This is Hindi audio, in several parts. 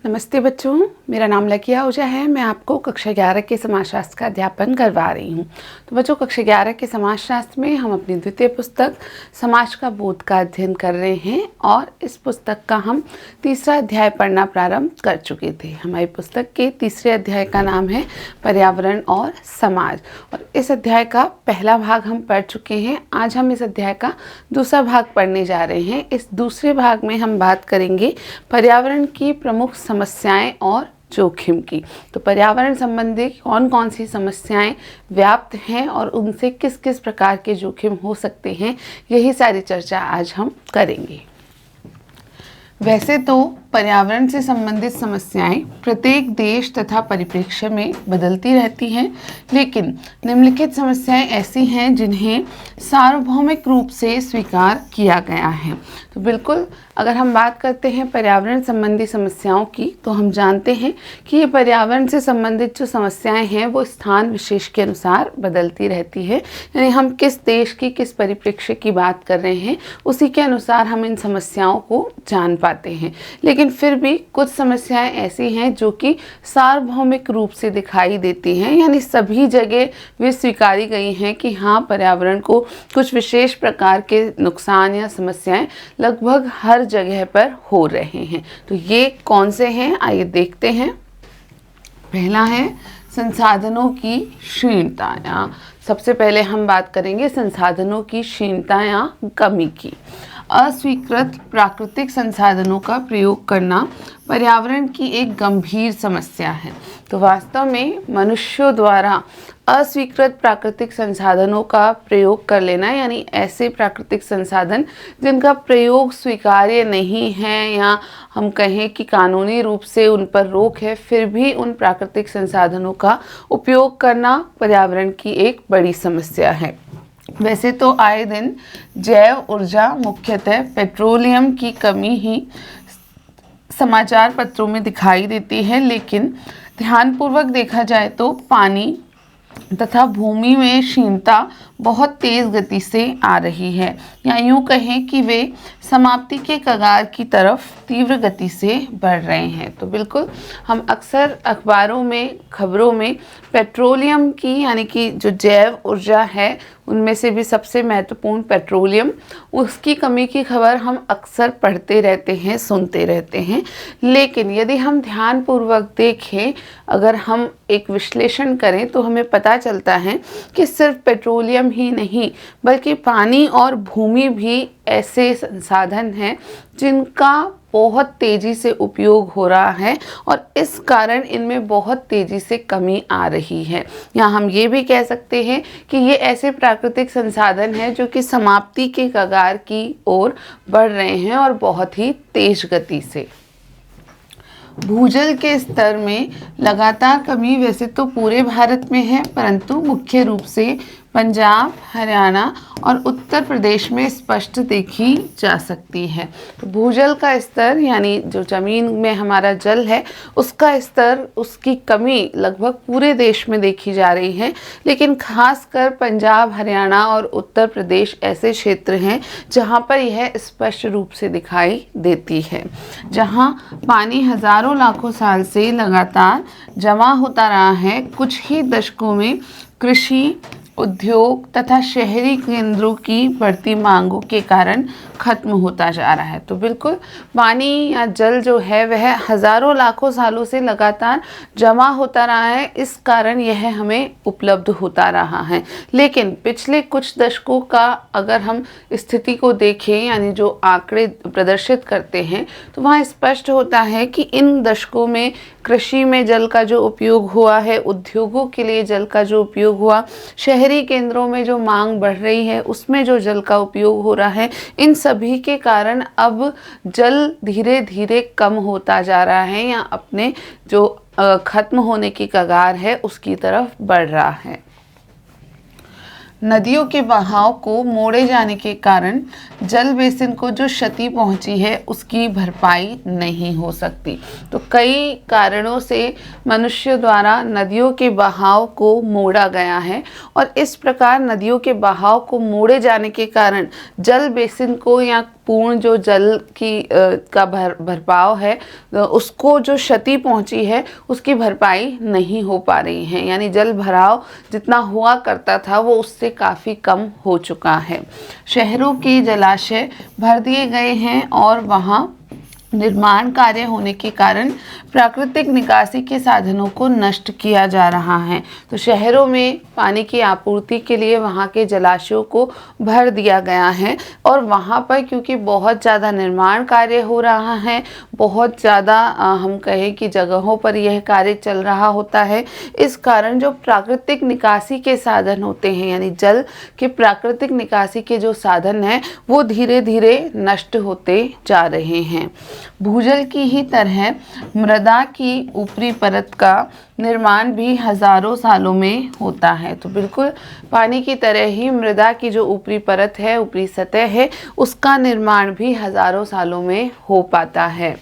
नमस्ते बच्चों, मेरा नाम लकी आहूजा है। मैं आपको कक्षा 11 के समाजशास्त्र का अध्यापन करवा रही हूँ। तो बच्चों, कक्षा 11 के समाजशास्त्र में हम अपनी द्वितीय पुस्तक समाज का बोध का अध्ययन कर रहे हैं और इस पुस्तक का हम तीसरा अध्याय पढ़ना प्रारंभ कर चुके थे। हमारी पुस्तक के तीसरे अध्याय का नाम है पर्यावरण और समाज और इस अध्याय का पहला भाग हम पढ़ चुके हैं। आज हम इस अध्याय का दूसरा भाग पढ़ने जा रहे हैं। इस दूसरे भाग में हम बात करेंगे पर्यावरण की प्रमुख समस्याएं और जोखिम की। तो पर्यावरण संबंधी कौन कौन सी समस्याएं व्याप्त हैं और उनसे किस किस प्रकार के जोखिम हो सकते हैं, यही सारी चर्चा आज हम करेंगे। वैसे तो पर्यावरण से संबंधित समस्याएं प्रत्येक देश तथा परिप्रेक्ष्य में बदलती रहती हैं, लेकिन निम्नलिखित समस्याएं ऐसी हैं जिन्हें सार्वभौमिक रूप से स्वीकार किया गया है। तो बिल्कुल, अगर हम बात करते हैं पर्यावरण संबंधी समस्याओं की, तो हम जानते हैं कि ये पर्यावरण से संबंधित जो समस्याएं हैं वो स्थान विशेष के अनुसार बदलती रहती है। यानी हम किस देश की किस परिप्रेक्ष्य की बात कर रहे हैं, उसी के अनुसार हम इन समस्याओं को जान पाते हैं। लेकिन फिर भी कुछ समस्याएं ऐसी हैं जो कि सार्वभौमिक रूप से दिखाई देती हैं, यानी सभी जगह वे स्वीकारी गई हैं कि हाँ, पर्यावरण को कुछ विशेष प्रकार के नुकसान या समस्याएं लगभग हर जगह पर हो रहे हैं। तो ये कौन से हैं, आइए देखते हैं। पहला है संसाधनों की क्षीणता, या सबसे पहले हम बात करेंगे संसाधनों की क्षीणता या कमी की। अस्वीकृत प्राकृतिक संसाधनों का प्रयोग करना पर्यावरण की एक गंभीर समस्या है। तो वास्तव में मनुष्यों द्वारा अस्वीकृत प्राकृतिक संसाधनों का प्रयोग कर लेना, यानी ऐसे प्राकृतिक संसाधन जिनका प्रयोग स्वीकार्य नहीं है या हम कहें कि कानूनी रूप से उन पर रोक है, फिर भी उन प्राकृतिक संसाधनों का उपयोग करना पर्यावरण की एक बड़ी समस्या है। वैसे तो आए दिन जैव ऊर्जा, मुख्यतः पेट्रोलियम की कमी ही समाचार पत्रों में दिखाई देती है, लेकिन ध्यानपूर्वक देखा जाए तो पानी तथा भूमि में क्षीणता बहुत तेज़ गति से आ रही है, या यूँ कहें कि वे समाप्ति के कगार की तरफ तीव्र गति से बढ़ रहे हैं। तो बिल्कुल, हम अक्सर अखबारों में, खबरों में पेट्रोलियम की, यानी कि जो जैव ऊर्जा है उनमें से भी सबसे महत्वपूर्ण पेट्रोलियम, उसकी कमी की खबर हम अक्सर पढ़ते रहते हैं, सुनते रहते हैं। लेकिन यदि हम ध्यानपूर्वक देखें, अगर हम एक विश्लेषण करें, तो हमें पता चलता है कि सिर्फ पेट्रोलियम ही नहीं बल्कि पानी और भूमि भी ऐसे संसाधन हैं जिनका बहुत तेज़ी से उपयोग हो रहा है और इस कारण इनमें बहुत तेज़ी से कमी आ रही है। या हम ये भी कह सकते हैं कि ये ऐसे प्राकृतिक संसाधन हैं जो कि समाप्ति के कगार की ओर बढ़ रहे हैं और बहुत ही तेज गति से। भूजल के स्तर में लगातार कमी वैसे तो पूरे भारत में है, परंतु मुख्य रूप से पंजाब, हरियाणा और उत्तर प्रदेश में स्पष्ट देखी जा सकती है। तो भूजल का स्तर, यानी जो ज़मीन में हमारा जल है उसका स्तर, उसकी कमी लगभग पूरे देश में देखी जा रही है, लेकिन खासकर पंजाब, हरियाणा और उत्तर प्रदेश ऐसे क्षेत्र हैं जहां पर यह स्पष्ट रूप से दिखाई देती है, जहां पानी हजारों लाखों साल से लगातार जमा होता रहा है। कुछ ही दशकों में कृषि, उद्योग तथा शहरी केंद्रों की बढ़ती मांगों के कारण खत्म होता जा रहा है। तो बिल्कुल, पानी या जल जो है वह हजारों लाखों सालों से लगातार जमा होता रहा है, इस कारण यह हमें उपलब्ध होता रहा है। लेकिन पिछले कुछ दशकों का अगर हम स्थिति को देखें, यानी जो आंकड़े प्रदर्शित करते हैं, तो वहाँ स्पष्ट होता है कि इन दशकों में कृषि में जल का जो उपयोग हुआ है, उद्योगों के लिए जल का जो उपयोग हुआ, शहरी केंद्रों में जो मांग बढ़ रही है उसमें जो जल का उपयोग हो रहा है, इन सभी के कारण अब जल धीरे धीरे कम होता जा रहा है या अपने जो खत्म होने की कगार है उसकी तरफ बढ़ रहा है। नदियों के बहाव को मोड़े जाने के कारण जल बेसिन को जो क्षति पहुंची है उसकी भरपाई नहीं हो सकती। तो कई कारणों से मनुष्य द्वारा नदियों के बहाव को मोड़ा गया है और इस प्रकार नदियों के बहाव को मोड़े जाने के कारण जल बेसिन को या पूर्ण जो जल की का भरपाव है, उसको जो क्षति पहुंची है उसकी भरपाई नहीं हो पा रही है। यानी जल भराव जितना हुआ करता था वो उससे काफ़ी कम हो चुका है। शहरों के जलाशय भर दिए गए हैं और वहाँ निर्माण कार्य होने के कारण प्राकृतिक निकासी के साधनों को नष्ट किया जा रहा है। तो शहरों में पानी की आपूर्ति के लिए वहाँ के जलाशयों को भर दिया गया है और वहाँ पर क्योंकि बहुत ज़्यादा निर्माण कार्य हो रहा है, बहुत ज़्यादा हम कहें कि जगहों पर यह कार्य चल रहा होता है, इस कारण जो प्राकृतिक निकासी के साधन होते हैं, यानी जल के प्राकृतिक निकासी के जो साधन हैं वो धीरे धीरे नष्ट होते जा रहे हैं। भूजल की ही तरह मृदा की ऊपरी परत का निर्माण भी हजारों सालों में होता है। तो बिल्कुल पानी की तरह ही मृदा की जो ऊपरी परत है, ऊपरी सतह है, उसका निर्माण भी हजारों सालों में हो पाता है।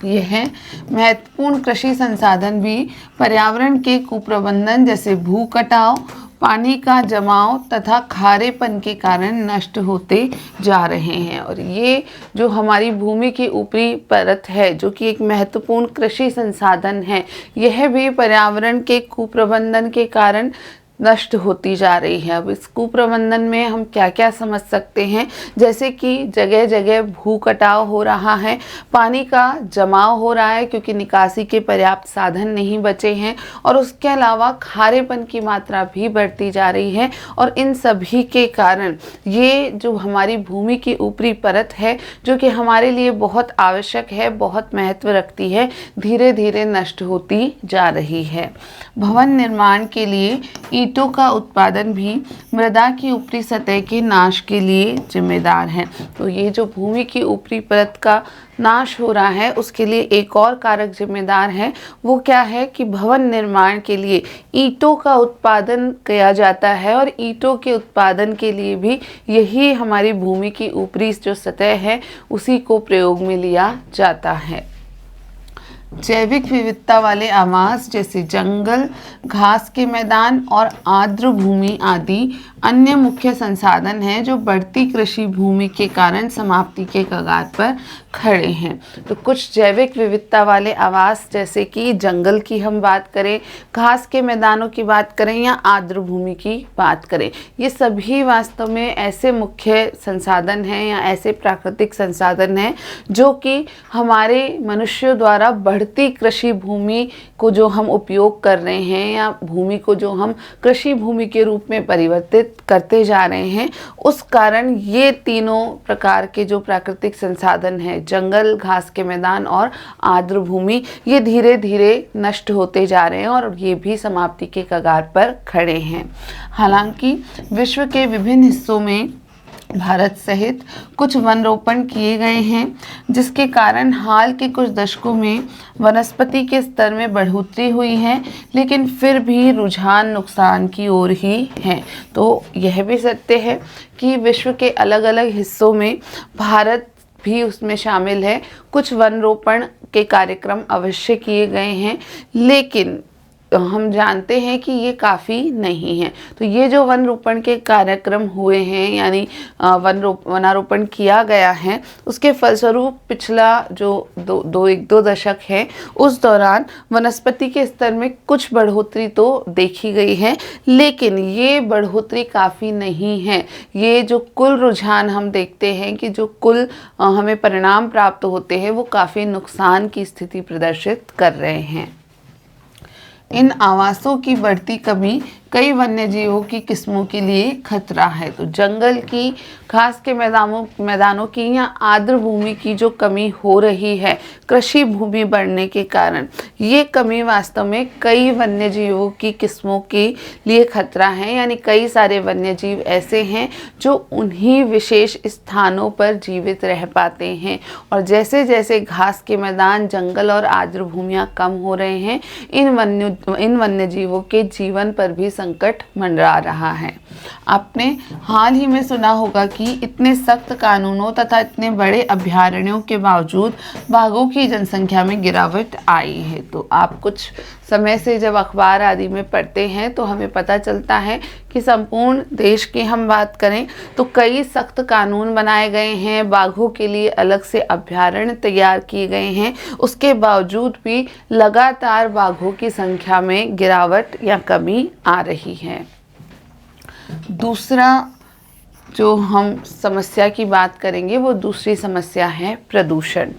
यह महत्वपूर्ण कृषि संसाधन भी पर्यावरण के कुप्रबंधन जैसे भू कटाव, पानी का जमाव तथा खारेपन के कारण नष्ट होते जा रहे हैं। और ये जो हमारी भूमि की ऊपरी परत है, जो कि एक महत्वपूर्ण कृषि संसाधन है, यह भी पर्यावरण के कुप्रबंधन के कारण नष्ट होती जा रही है। अब इस कुप्रबंधन में हम क्या क्या समझ सकते हैं, जैसे कि जगह जगह भू कटाव हो रहा है, पानी का जमाव हो रहा है क्योंकि निकासी के पर्याप्त साधन नहीं बचे हैं, और उसके अलावा खारेपन की मात्रा भी बढ़ती जा रही है। और इन सभी के कारण ये जो हमारी भूमि की ऊपरी परत है, जो कि हमारे लिए बहुत आवश्यक है, बहुत महत्व रखती है, धीरे धीरे नष्ट होती जा रही है। भवन निर्माण के लिए ईंटों का उत्पादन भी मृदा की ऊपरी सतह के नाश के लिए जिम्मेदार है। तो ये जो भूमि की ऊपरी परत का नाश हो रहा है, उसके लिए एक और कारक जिम्मेदार है। वो क्या है कि भवन निर्माण के लिए ईंटों का उत्पादन किया जाता है, और ईंटों के उत्पादन के लिए भी यही हमारी भूमि की ऊपरी जो सतह है उसी को प्रयोग में लिया जाता है। जैविक विविधता वाले आवास जैसे जंगल, घास के मैदान और आर्द्र भूमि आदि अन्य मुख्य संसाधन हैं जो बढ़ती कृषि भूमि के कारण समाप्ति के कगार पर खड़े हैं। तो कुछ जैविक विविधता वाले आवास जैसे कि जंगल की हम बात करें, घास के मैदानों की बात करें या आर्द्र भूमि की बात करें, ये सभी वास्तव में ऐसे मुख्य संसाधन हैं या ऐसे प्राकृतिक संसाधन हैं जो कि हमारे मनुष्यों द्वारा बढ़ती कृषि भूमि को जो हम उपयोग कर रहे हैं या भूमि को जो हम कृषि भूमि के रूप में परिवर्तित करते जा रहे हैं, उस कारण ये तीनों प्रकार के जो प्राकृतिक संसाधन हैं, जंगल, घास के मैदान और आर्द्र भूमि, ये धीरे धीरे नष्ट होते जा रहे हैं और ये भी समाप्ति के कगार पर खड़े हैं। हालांकि विश्व के विभिन्न हिस्सों में भारत सहित कुछ वन रोपण किए गए हैं, जिसके कारण हाल के कुछ दशकों में वनस्पति के स्तर में बढ़ोतरी हुई है, लेकिन फिर भी रुझान नुकसान की ओर ही है। तो यह भी सत्य है कि विश्व के अलग अलग हिस्सों में भारत भी उसमें शामिल है, कुछ वन रोपण के कार्यक्रम अवश्य किए गए हैं, लेकिन हम जानते हैं कि ये काफ़ी नहीं है। तो ये जो वन रोपण के कार्यक्रम हुए हैं, यानी वनारोपण किया गया है, उसके फलस्वरूप पिछला जो दो दशक है, उस दौरान वनस्पति के स्तर में कुछ बढ़ोतरी तो देखी गई है, लेकिन ये बढ़ोतरी काफ़ी नहीं है। ये जो कुल रुझान हम देखते हैं कि जो कुल हमें परिणाम प्राप्त होते हैं, वो काफ़ी नुकसान की स्थिति प्रदर्शित कर रहे हैं। इन आवासों की बढ़ती कमी कई वन्यजीवों की किस्मों के लिए खतरा है। तो जंगल की, घास के मैदानों की या आर्द्र भूमि की जो कमी हो रही है कृषि भूमि बढ़ने के कारण, ये कमी वास्तव में कई वन्यजीवों की किस्मों के लिए खतरा है। यानी कई सारे वन्यजीव ऐसे हैं जो उन्हीं विशेष स्थानों पर जीवित रह पाते हैं, और जैसे जैसे घास के मैदान, जंगल और आर्द्र भूमियाँ कम हो रहे हैं, इन वन्यजीवों के जीवन पर भी संकट मंडरा रहा है। आपने हाल ही में सुना होगा कि इतने सख्त कानूनों तथा इतने बड़े अभयारण्यों के बावजूद बाघों की जनसंख्या में गिरावट आई है। तो आप कुछ समय से जब अखबार आदि में पढ़ते हैं तो हमें पता चलता है कि संपूर्ण देश की हम बात करें तो कई सख्त कानून बनाए गए हैं, बाघों के लिए अलग से अभयारण्य तैयार किए गए हैं। उसके बावजूद भी लगातार बाघों की संख्या में गिरावट या कमी आ रही है। दूसरा जो हम समस्या की बात करेंगे वो दूसरी समस्या है प्रदूषण।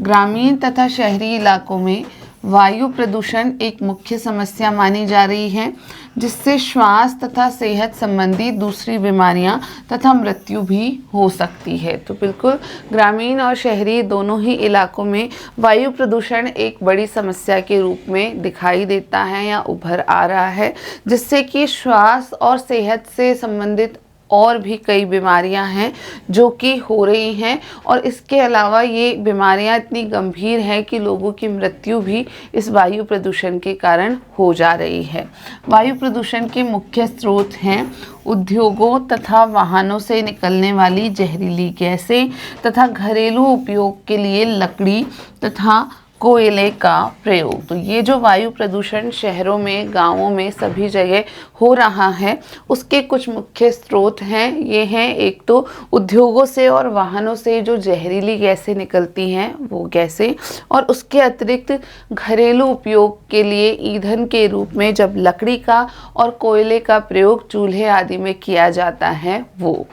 ग्रामीण तथा शहरी इलाकों में वायु प्रदूषण एक मुख्य समस्या मानी जा रही है, जिससे श्वास तथा सेहत संबंधी दूसरी बीमारियां तथा मृत्यु भी हो सकती है। तो बिल्कुल ग्रामीण और शहरी दोनों ही इलाकों में वायु प्रदूषण एक बड़ी समस्या के रूप में दिखाई देता है या उभर आ रहा है, जिससे कि श्वास और सेहत से संबंधित और भी कई बीमारियां हैं जो कि हो रही हैं। और इसके अलावा ये बीमारियां इतनी गंभीर हैं कि लोगों की मृत्यु भी इस वायु प्रदूषण के कारण हो जा रही है। वायु प्रदूषण के मुख्य स्रोत हैं उद्योगों तथा वाहनों से निकलने वाली जहरीली गैसें तथा घरेलू उपयोग के लिए लकड़ी तथा कोयले का प्रयोग। तो ये जो वायु प्रदूषण शहरों में, गांवों में सभी जगह हो रहा है, उसके कुछ मुख्य स्रोत हैं। ये हैं एक तो उद्योगों से और वाहनों से जो जहरीली गैसें निकलती हैं वो गैसें, और उसके अतिरिक्त घरेलू उपयोग के लिए ईंधन के रूप में जब लकड़ी का और कोयले का प्रयोग चूल्हे आदि में किया जाता है वो।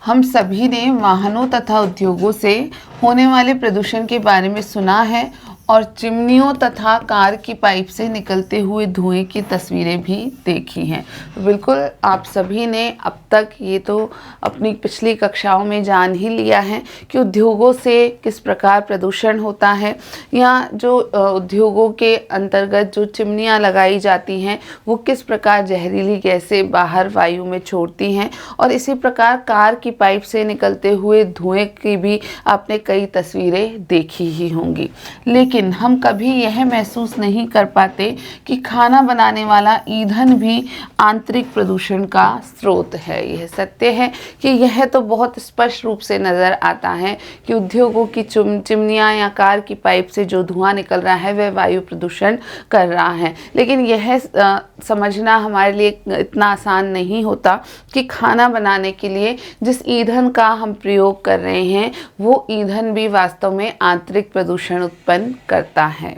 हम सभी ने वाहनों तथा उद्योगों से होने वाले प्रदूषण के बारे में सुना है और चिमनियों तथा कार की पाइप से निकलते हुए धुएं की तस्वीरें भी देखी हैं। तो बिल्कुल आप सभी ने अब तक ये तो अपनी पिछली कक्षाओं में जान ही लिया है कि उद्योगों से किस प्रकार प्रदूषण होता है, या जो उद्योगों के अंतर्गत जो चिमनियाँ लगाई जाती हैं वो किस प्रकार जहरीली गैसें बाहर वायु में छोड़ती हैं, और इसी प्रकार कार की पाइप से निकलते हुए धुएं की भी आपने कई तस्वीरें देखी ही होंगी। लेकिन हम कभी यह महसूस नहीं कर पाते कि खाना बनाने वाला ईंधन भी आंतरिक प्रदूषण का स्रोत है। यह सत्य है कि यह तो बहुत स्पष्ट रूप से नज़र आता है कि उद्योगों की चिमनियाँ या कार की पाइप से जो धुआं निकल रहा है वह वायु प्रदूषण कर रहा है। लेकिन यह समझना हमारे लिए इतना आसान नहीं होता कि खाना बनाने के लिए जिस ईंधन का हम प्रयोग कर रहे हैं वो ईंधन भी वास्तव में आंतरिक प्रदूषण उत्पन्न करता है।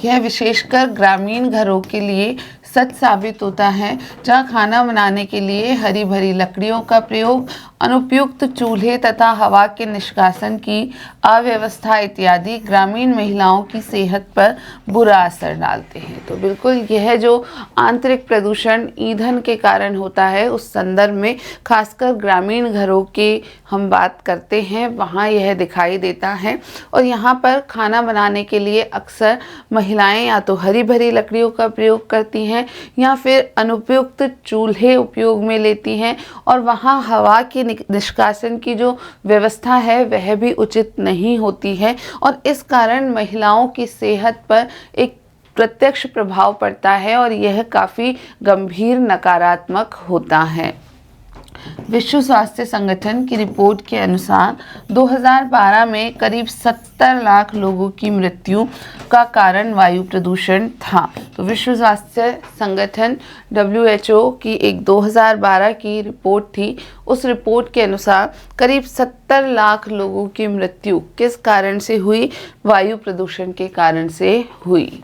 यह विशेषकर ग्रामीण घरों के लिए सच साबित होता है, जहाँ खाना बनाने के लिए हरी भरी लकड़ियों का प्रयोग, अनुपयुक्त चूल्हे तथा हवा के निष्कासन की अव्यवस्था इत्यादि ग्रामीण महिलाओं की सेहत पर बुरा असर डालते हैं। तो बिल्कुल यह जो आंतरिक प्रदूषण ईंधन के कारण होता है उस संदर्भ में खासकर ग्रामीण घरों की हम बात करते हैं, वहाँ यह दिखाई देता है। और यहाँ पर खाना बनाने के लिए अक्सर महिलाएं या तो हरी भरी लकड़ियों का प्रयोग करती हैं या फिर अनुपयुक्त चूल्हे उपयोग में लेती हैं, और वहाँ हवा की निष्कासन की जो व्यवस्था है वह भी उचित नहीं होती है, और इस कारण महिलाओं की सेहत पर एक प्रत्यक्ष प्रभाव पड़ता है और यह काफ़ी गंभीर नकारात्मक होता है। विश्व स्वास्थ्य संगठन की रिपोर्ट के अनुसार 2012 में करीब 70 लाख लोगों की मृत्यु का कारण वायु प्रदूषण था। तो विश्व स्वास्थ्य संगठन WHO की एक 2012 की रिपोर्ट थी। उस रिपोर्ट के अनुसार करीब 70 लाख लोगों की मृत्यु किस कारण से हुई? वायु प्रदूषण के कारण से हुई।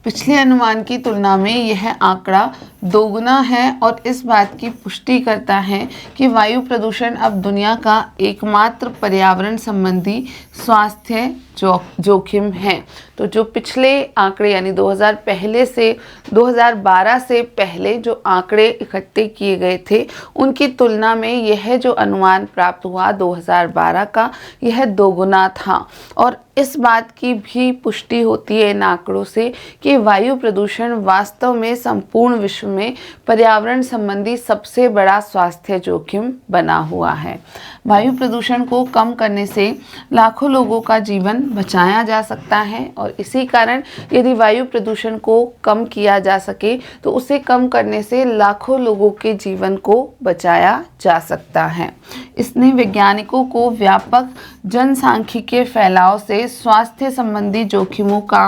पिछले अनुमान की तुलना में यह आंकड़ा दोगुना है और इस बात की पुष्टि करता है कि वायु प्रदूषण अब दुनिया का एकमात्र पर्यावरण संबंधी स्वास्थ्य जोखिम है। तो जो पिछले आंकड़े यानी 2012 से पहले जो आंकड़े इकट्ठे किए गए थे उनकी तुलना में यह जो अनुमान प्राप्त हुआ 2012 का, यह दोगुना था। और इस बात की भी पुष्टि होती है इन आंकड़ों से कि वायु प्रदूषण वास्तव में संपूर्ण विश्व में पर्यावरण संबंधी सबसे बड़ा स्वास्थ्य जोखिम बना हुआ है। वायु प्रदूषण को कम करने से लाखों लोगों का जीवन बचाया जा सकता है और इसी कारण यदि वायु प्रदूषण को कम किया जा सके तो उसे कम करने से लाखों लोगों के जीवन को बचाया जा सकता है। इसने वैज्ञानिकों को व्यापक जनसांख्यिकीय फैलाव से स्वास्थ्य संबंधी जोखिमों का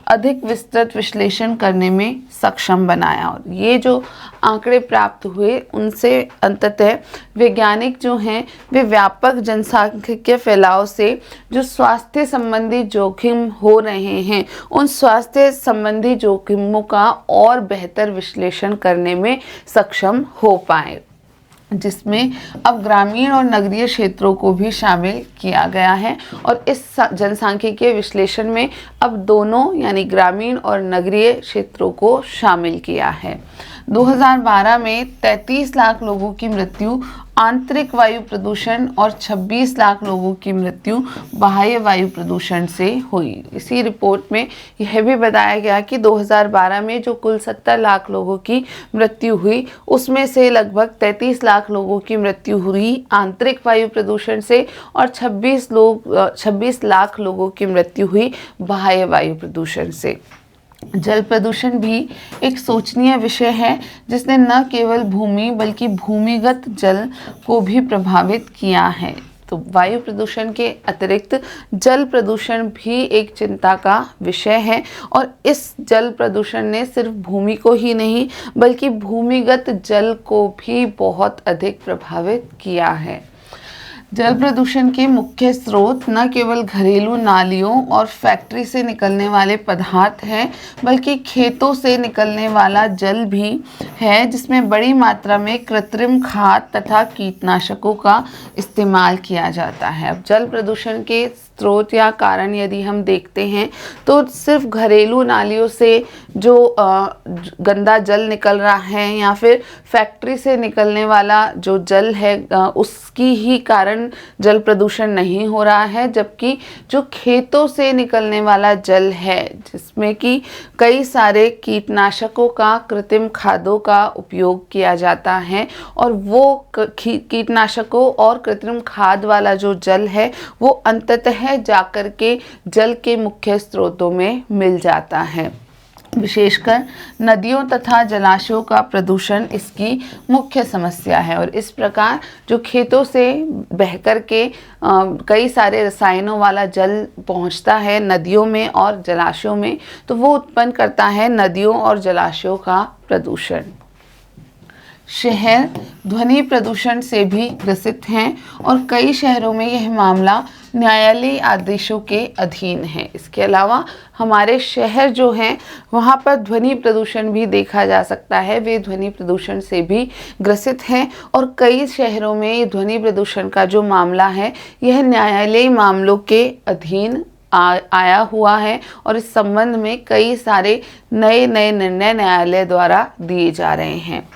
अधिक विस्तृत विश्लेषण करने में सक्षम बनाया और ये जो आंकड़े प्राप्त हुए उनसे अंततः वैज्ञानिक जो हैं वे व्यापक जनसांख्यिकीय फैलाव से जो स्वास्थ्य संबंधी जोखिम हो रहे हैं उन स्वास्थ्य संबंधी जोखिमों का और बेहतर विश्लेषण करने में सक्षम हो पाए, जिसमें अब ग्रामीण और नगरीय क्षेत्रों को भी शामिल किया गया है और इस जनसांख्यिकीय विश्लेषण में अब दोनों यानी ग्रामीण और नगरीय क्षेत्रों को शामिल किया है। 2012 में 33 लाख लोगों की मृत्यु आंतरिक वायु प्रदूषण और 26 लाख लोगों की मृत्यु बाह्य वायु प्रदूषण से हुई। इसी रिपोर्ट में यह भी बताया गया कि 2012 में जो कुल 70 लाख लोगों की मृत्यु हुई उसमें से लगभग 33 लाख लोगों की मृत्यु हुई आंतरिक वायु प्रदूषण से और 26 लाख लोगों की मृत्यु हुई बाह्य वायु प्रदूषण से। जल प्रदूषण भी एक सोचनीय विषय है जिसने न केवल भूमि बल्कि भूमिगत जल को भी प्रभावित किया है। तो वायु प्रदूषण के अतिरिक्त जल प्रदूषण भी एक चिंता का विषय है और इस जल प्रदूषण ने सिर्फ भूमि को ही नहीं बल्कि भूमिगत जल को भी बहुत अधिक प्रभावित किया है। जल प्रदूषण के मुख्य स्रोत न केवल घरेलू नालियों और फैक्ट्री से निकलने वाले पदार्थ हैं बल्कि खेतों से निकलने वाला जल भी है जिसमें बड़ी मात्रा में कृत्रिम खाद तथा कीटनाशकों का इस्तेमाल किया जाता है। अब जल प्रदूषण के स्रोत या कारण यदि हम देखते हैं तो सिर्फ घरेलू नालियों से जो गंदा जल निकल रहा है या फिर फैक्ट्री से निकलने वाला जो जल है उसकी ही कारण जल प्रदूषण नहीं हो रहा है, जबकि जो खेतों से निकलने वाला जल है जिसमें कि कई सारे कीटनाशकों का कृत्रिम खादों का उपयोग किया जाता है और वो कीटनाशकों और कृत्रिम खाद वाला जो जल है वो अंततः जाकर के जल के मुख्य स्रोतों में मिल जाता है। विशेषकर नदियों तथा जलाशयों का प्रदूषण इसकी मुख्य समस्या है और इस प्रकार जो खेतों से बहकर के कई सारे रसायनों वाला जल पहुंचता है नदियों में और जलाशयों में तो वो उत्पन्न करता है नदियों और जलाशयों का प्रदूषण। शहर ध्वनि प्रदूषण से भी ग्रसित हैं और कई शहरों में यह मामला न्यायालयीय आदेशों के अधीन है। इसके अलावा हमारे शहर जो हैं वहाँ पर ध्वनि प्रदूषण भी देखा जा सकता है, वे ध्वनि प्रदूषण से भी ग्रसित हैं और कई शहरों में ध्वनि प्रदूषण का जो मामला है यह न्यायालयीय मामलों के अधीन आया हुआ है और इस संबंध में कई सारे नए निर्णय न्यायालय द्वारा दिए जा रहे हैं।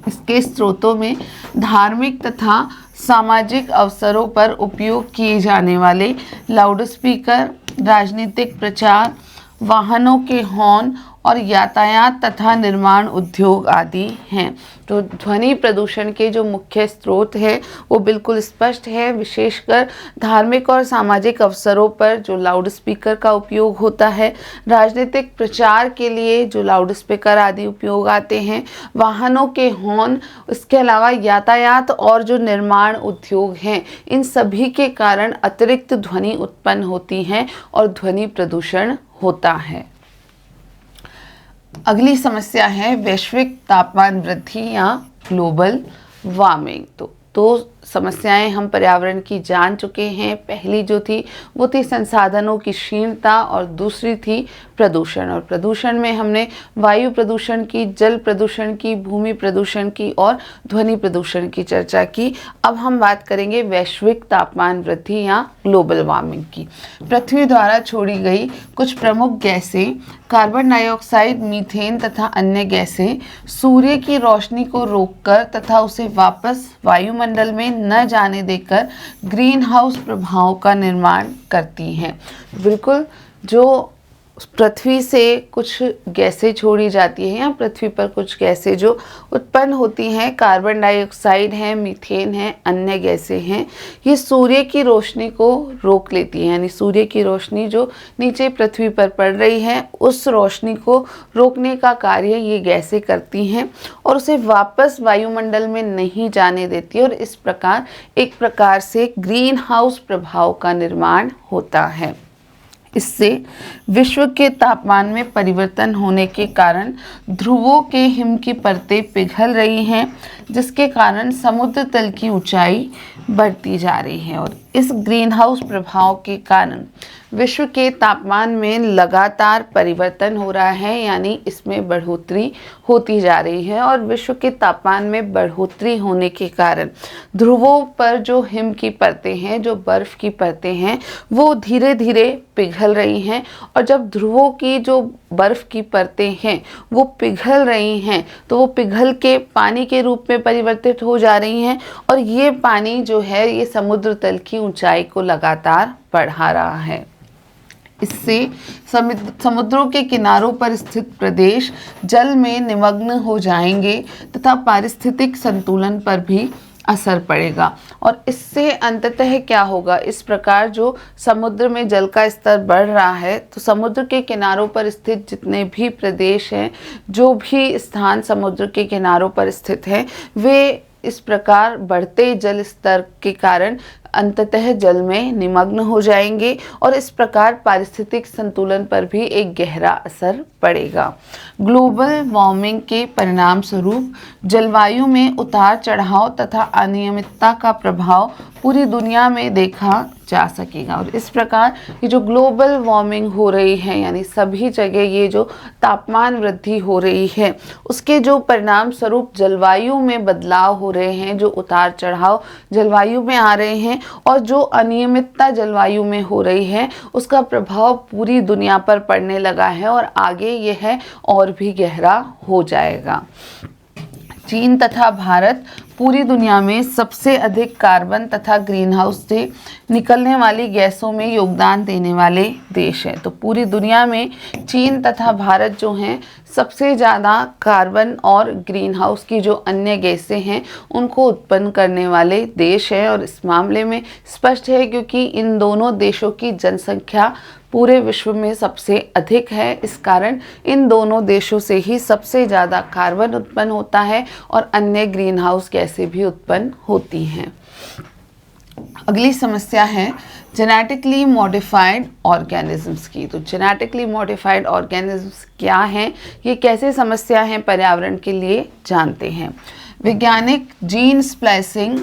इसके स्रोतों में धार्मिक तथा सामाजिक अवसरों पर उपयोग किए जाने वाले लाउडस्पीकर, राजनीतिक प्रचार, वाहनों के हॉर्न और यातायात तथा निर्माण उद्योग आदि हैं। तो ध्वनि प्रदूषण के जो मुख्य स्रोत है वो बिल्कुल स्पष्ट है। विशेषकर धार्मिक और सामाजिक अवसरों पर जो लाउडस्पीकर का उपयोग होता है, राजनीतिक प्रचार के लिए जो लाउडस्पीकर आदि उपयोग आते हैं, वाहनों के हॉर्न, इसके अलावा यातायात और जो निर्माण उद्योग हैं, इन सभी के कारण अतिरिक्त ध्वनि उत्पन्न होती है और ध्वनि प्रदूषण होता है। अगली समस्या है वैश्विक तापमान वृद्धि या ग्लोबल वार्मिंग। तो समस्याएं हम पर्यावरण की जान चुके हैं। पहली जो थी वो थी संसाधनों की क्षीणता और दूसरी थी प्रदूषण। और प्रदूषण में हमने वायु प्रदूषण की, जल प्रदूषण की, भूमि प्रदूषण की और ध्वनि प्रदूषण की चर्चा की। अब हम बात करेंगे वैश्विक तापमान वृद्धि या ग्लोबल वार्मिंग की। पृथ्वी द्वारा छोड़ी गई कुछ प्रमुख गैसें कार्बन डाइऑक्साइड, मीथेन तथा अन्य गैसें सूर्य की रोशनी को रोककर तथा उसे वापस वायुमंडल में न जाने देकर ग्रीन हाउस प्रभाव का निर्माण करती हैं। बिल्कुल जो पृथ्वी से कुछ गैसें छोड़ी जाती हैं या पृथ्वी पर कुछ गैसें जो उत्पन्न होती हैं, कार्बन डाइऑक्साइड है, मीथेन है, अन्य गैसें हैं, ये सूर्य की रोशनी को रोक लेती हैं। यानी सूर्य की रोशनी जो नीचे पृथ्वी पर पड़ रही है उस रोशनी को रोकने का कार्य ये गैसें करती हैं और उसे वापस वायुमंडल में नहीं जाने देती और इस प्रकार एक प्रकार से ग्रीन हाउस प्रभाव का निर्माण होता है। इससे विश्व के तापमान में परिवर्तन होने के कारण ध्रुवों के हिम की परतें पिघल रही हैं, जिसके कारण समुद्र तल की ऊंचाई बढ़ती जा रही है और इस ग्रीन हाउस प्रभाव के कारण विश्व के तापमान में लगातार परिवर्तन हो रहा है। यानी इसमें बढ़ोतरी होती जा रही है और विश्व के तापमान में बढ़ोतरी होने के कारण ध्रुवों पर जो हिम की परतें हैं, जो बर्फ़ की परतें हैं, वो धीरे धीरे पिघल रही हैं और जब ध्रुवों की जो बर्फ़ की परतें हैं वो पिघल रही हैं तो वो पिघल के पानी के रूप में परिवर्तित हो जा रही हैं और ये पानी जो है ये समुद्र तल की ऊंचाई को लगातार बढ़ा रहा है। इससे समुद्रों के किनारों पर स्थित प्रदेश जल में निमग्न हो जाएंगे तथा पारिस्थितिक संतुलन पर भी असर पड़ेगा और इससे अंततः क्या होगा, इस प्रकार जो समुद्र में जल का स्तर बढ़ रहा है तो समुद्र के किनारों पर स्थित जितने भी प्रदेश हैं, जो भी स्थान समुद्र के किनारों पर स्थित हैं, वे इस प्रकार बढ़ते जल स्तर के कारण अंततः जल में निमग्न हो जाएंगे और इस प्रकार पारिस्थितिक संतुलन पर भी एक गहरा असर पड़ेगा। ग्लोबल वार्मिंग के परिणाम स्वरूप जलवायु में उतार चढ़ाव तथा अनियमितता का प्रभाव पूरी दुनिया में देखा जा सकेगा और इस प्रकार ये जो ग्लोबल वार्मिंग हो रही है, यानी सभी जगह ये जो तापमान वृद्धि हो रही है, उसके जो परिणाम स्वरूप जलवायु में बदलाव हो रहे हैं, जो उतार चढ़ाव जलवायु में आ रहे हैं और जो अनियमितता जलवायु में हो रही है, उसका प्रभाव पूरी दुनिया पर पड़ने लगा है और आगे यह और भी गहरा हो जाएगा। चीन तथा भारत पूरी दुनिया में सबसे अधिक कार्बन तथा ग्रीन हाउस से निकलने वाली गैसों में योगदान देने वाले देश हैं। तो पूरी दुनिया में चीन तथा भारत जो हैं सबसे ज़्यादा कार्बन और ग्रीन हाउस की जो अन्य गैसें हैं उनको उत्पन्न करने वाले देश हैं और इस मामले में स्पष्ट है क्योंकि इन दोनों देशों की जनसंख्या पूरे विश्व में सबसे अधिक है। इस कारण इन दोनों देशों से ही सबसे ज़्यादा कार्बन उत्पन्न होता है और अन्य ग्रीन हाउस गैसें भी उत्पन्न होती हैं। अगली समस्या है जेनेटिकली मॉडिफाइड ऑर्गेनिजम्स की। तो जेनेटिकली मॉडिफाइड ऑर्गेनिजम्स क्या हैं, ये कैसे समस्या है पर्यावरण के लिए, जानते हैं। वैज्ञानिक जीन स्प्लाइसिंग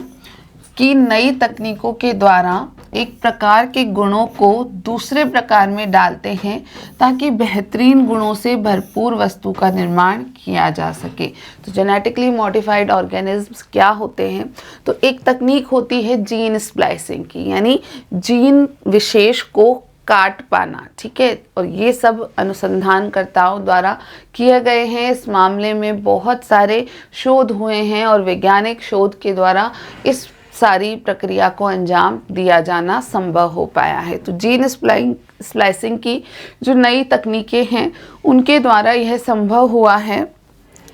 की नई तकनीकों के द्वारा एक प्रकार के गुणों को दूसरे प्रकार में डालते हैं ताकि बेहतरीन गुणों से भरपूर वस्तु का निर्माण किया जा सके। तो जेनेटिकली मॉडिफाइड ऑर्गेनिजम्स क्या होते हैं, तो एक तकनीक होती है जीन स्प्लाइसिंग की, यानी जीन विशेष को काट पाना, ठीक है। और ये सब अनुसंधानकर्ताओं द्वारा किए गए हैं। इस मामले में बहुत सारे शोध हुए हैं और वैज्ञानिक शोध के द्वारा इस सारी प्रक्रिया को अंजाम दिया जाना संभव हो पाया है। तो जीन स्प्लाइसिंग की जो नई तकनीकें हैं उनके द्वारा यह संभव हुआ है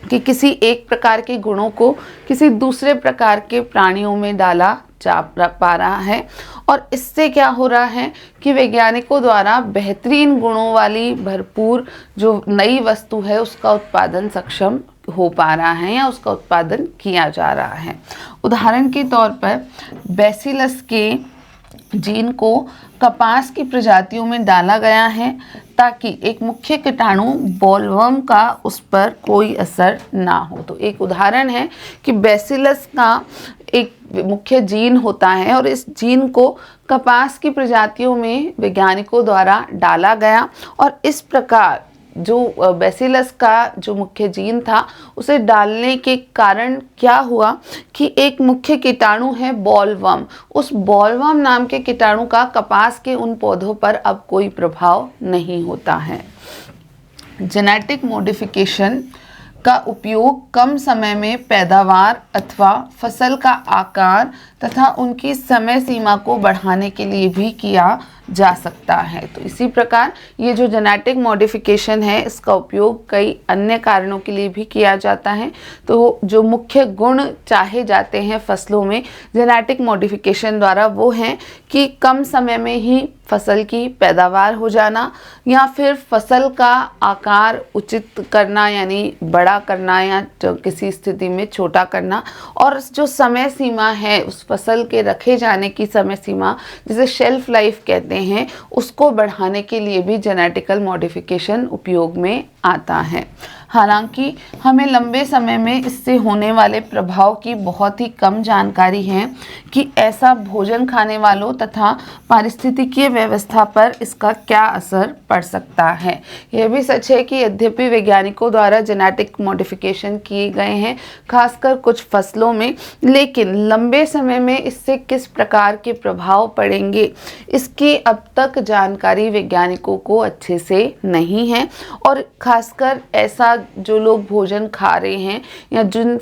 कि किसी एक प्रकार के गुणों को किसी दूसरे प्रकार के प्राणियों में डाला जा पा रहा है और इससे क्या हो रहा है कि वैज्ञानिकों द्वारा बेहतरीन गुणों वाली भरपूर जो नई वस्तु है उसका उत्पादन सक्षम हो पा रहा है या उसका उत्पादन किया जा रहा है। उदाहरण के तौर पर बैसिलस के जीन को कपास की प्रजातियों में डाला गया है ताकि एक मुख्य कीटाणु बॉलवर्म का उस पर कोई असर ना हो। तो एक उदाहरण है कि बैसिलस का एक मुख्य जीन होता है और इस जीन को कपास की प्रजातियों में वैज्ञानिकों द्वारा डाला गया और इस प्रकार जो बैसिलस का जो मुख्य जीन था उसे डालने के कारण क्या हुआ कि एक मुख्य कीटाणु है बॉलवर्म, उस बॉलवर्म नाम के कीटाणु का कपास के उन पौधों पर अब कोई प्रभाव नहीं होता है। जेनेटिक मॉडिफिकेशन का उपयोग कम समय में पैदावार अथवा फसल का आकार तथा उनकी समय सीमा को बढ़ाने के लिए भी किया जा सकता है। तो इसी प्रकार ये जो जेनेटिक मॉडिफिकेशन है इसका उपयोग कई अन्य कारणों के लिए भी किया जाता है। तो जो मुख्य गुण चाहे जाते हैं फसलों में जेनेटिक मॉडिफिकेशन द्वारा वो हैं कि कम समय में ही फसल की पैदावार हो जाना, या फिर फसल का आकार उचित करना यानी बड़ा करना या किसी स्थिति में छोटा करना, और जो समय सीमा है उस फसल के रखे जाने की समय सीमा जिसे शेल्फ लाइफ कहते हैं उसको बढ़ाने के लिए भी जेनेटिकल मॉडिफिकेशन उपयोग में आता है। हालांकि हमें लंबे समय में इससे होने वाले प्रभाव की बहुत ही कम जानकारी है कि ऐसा भोजन खाने वालों तथा पारिस्थितिकीय व्यवस्था पर इसका क्या असर पड़ सकता है। यह भी सच है कि यद्यपि वैज्ञानिकों द्वारा जेनेटिक मॉडिफिकेशन किए गए हैं खासकर कुछ फसलों में, लेकिन लंबे समय में इससे किस प्रकार के प्रभाव पड़ेंगे इसकी अब तक जानकारी वैज्ञानिकों को अच्छे से नहीं है। और खासकर ऐसा जो लोग भोजन खा रहे हैं या जिन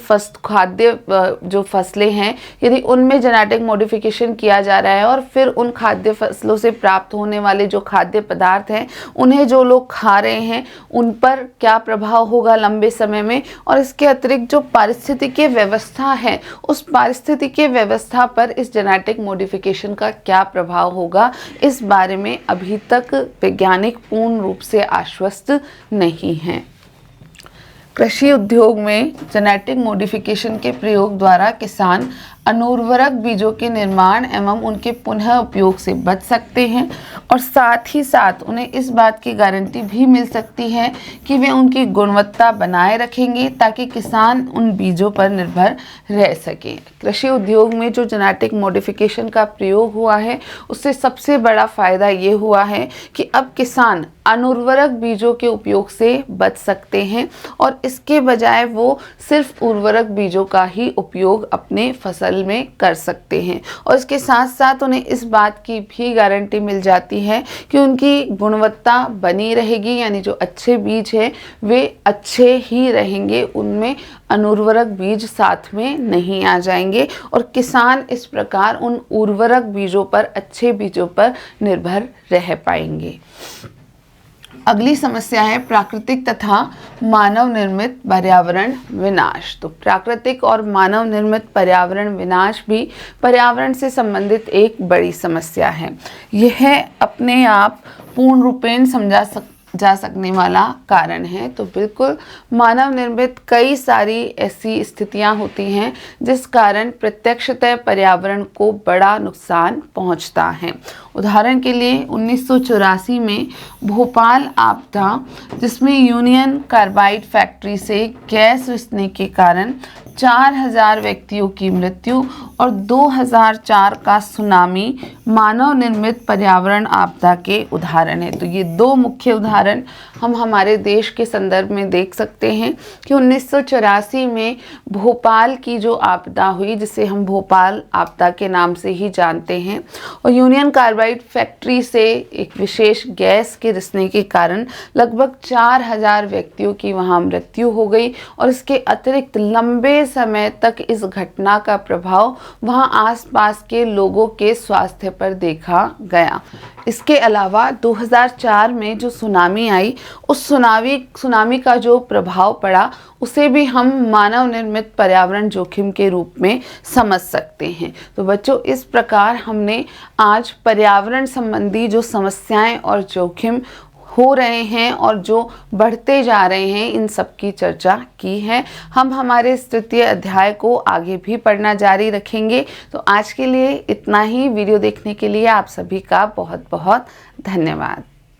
खाद्य जो फसलें हैं यदि उनमें जेनेटिक मॉडिफिकेशन किया जा रहा है और फिर उन खाद्य फसलों से प्राप्त होने वाले जो खाद्य पदार्थ हैं उन्हें जो लोग खा रहे हैं उन पर क्या प्रभाव होगा लंबे समय में, और इसके अतिरिक्त जो पारिस्थितिकीय व्यवस्था है उस पारिस्थितिकीय व्यवस्था पर इस जेनेटिक मॉडिफिकेशन का क्या प्रभाव होगा, इस बारे में अभी तक वैज्ञानिक पूर्ण रूप से आश्वस्त नहीं हैं। कृषि उद्योग में जेनेटिक मॉडिफिकेशन के प्रयोग द्वारा किसान अनुर्वरक बीजों के निर्माण एवं उनके पुनः उपयोग से बच सकते हैं, और साथ ही साथ उन्हें इस बात की गारंटी भी मिल सकती है कि वे उनकी गुणवत्ता बनाए रखेंगे ताकि किसान उन बीजों पर निर्भर रह सकें। कृषि उद्योग में जो जेनेटिक मॉडिफिकेशन का प्रयोग हुआ है उससे सबसे बड़ा फ़ायदा ये हुआ है कि अब किसान अनुर्वरक बीजों के उपयोग से बच सकते हैं और इसके बजाय वो सिर्फ उर्वरक बीजों का ही उपयोग अपने फसल में कर सकते हैं, और इसके साथ साथ उन्हें इस बात की भी गारंटी मिल जाती है कि उनकी गुणवत्ता बनी रहेगी, यानी जो अच्छे बीज हैं वे अच्छे ही रहेंगे, उनमें अनुर्वरक बीज साथ में नहीं आ जाएंगे और किसान इस प्रकार उन उर्वरक बीजों पर अच्छे बीजों पर निर्भर रह पाएंगे। अगली समस्या है प्राकृतिक तथा मानव निर्मित पर्यावरण विनाश। तो प्राकृतिक और मानव निर्मित पर्यावरण विनाश भी पर्यावरण से संबंधित एक बड़ी समस्या है। यह अपने आप पूर्ण रूपेण समझा जा सकने वाला कारण है। तो बिल्कुल मानव निर्मित कई सारी ऐसी स्थितियां होती हैं जिस कारण प्रत्यक्षतः पर्यावरण को बड़ा नुकसान पहुंचता है। उदाहरण के लिए 1984 में भोपाल आपदा, जिसमें यूनियन कार्बाइड फैक्ट्री से गैस रिसने के कारण 4000 व्यक्तियों की मृत्यु और 2004 का सुनामी मानव निर्मित पर्यावरण आपदा के उदाहरण है। तो ये दो मुख्य उदाहरण हम हमारे देश के संदर्भ में देख सकते हैं कि 1984 में भोपाल की जो आपदा हुई, जिसे हम भोपाल आपदा के नाम से ही जानते हैं, और यूनियन कार्बाइड फैक्ट्री से एक विशेष गैस के रिसने के कारण लगभग 4000 व्यक्तियों की वहाँ मृत्यु हो गई, और इसके अतिरिक्त लंबे समय तक इस घटना का प्रभाव वहाँ आसपास के लोगों के स्वास्थ्य पर देखा गया। इसके अलावा 2004 में जो सुनामी आई, उस सुनामी का जो प्रभाव पड़ा उसे भी हम मानव निर्मित पर्यावरण जोखिम के रूप में समझ सकते हैं। तो बच्चों, इस प्रकार हमने आज पर्यावरण संबंधी जो समस्याएं और जोखिम हो रहे हैं और जो बढ़ते जा रहे हैं इन सब की चर्चा की है। हम हमारे इस तृतीय अध्याय को आगे भी पढ़ना जारी रखेंगे। तो आज के लिए इतना ही। वीडियो देखने के लिए आप सभी का बहुत बहुत धन्यवाद।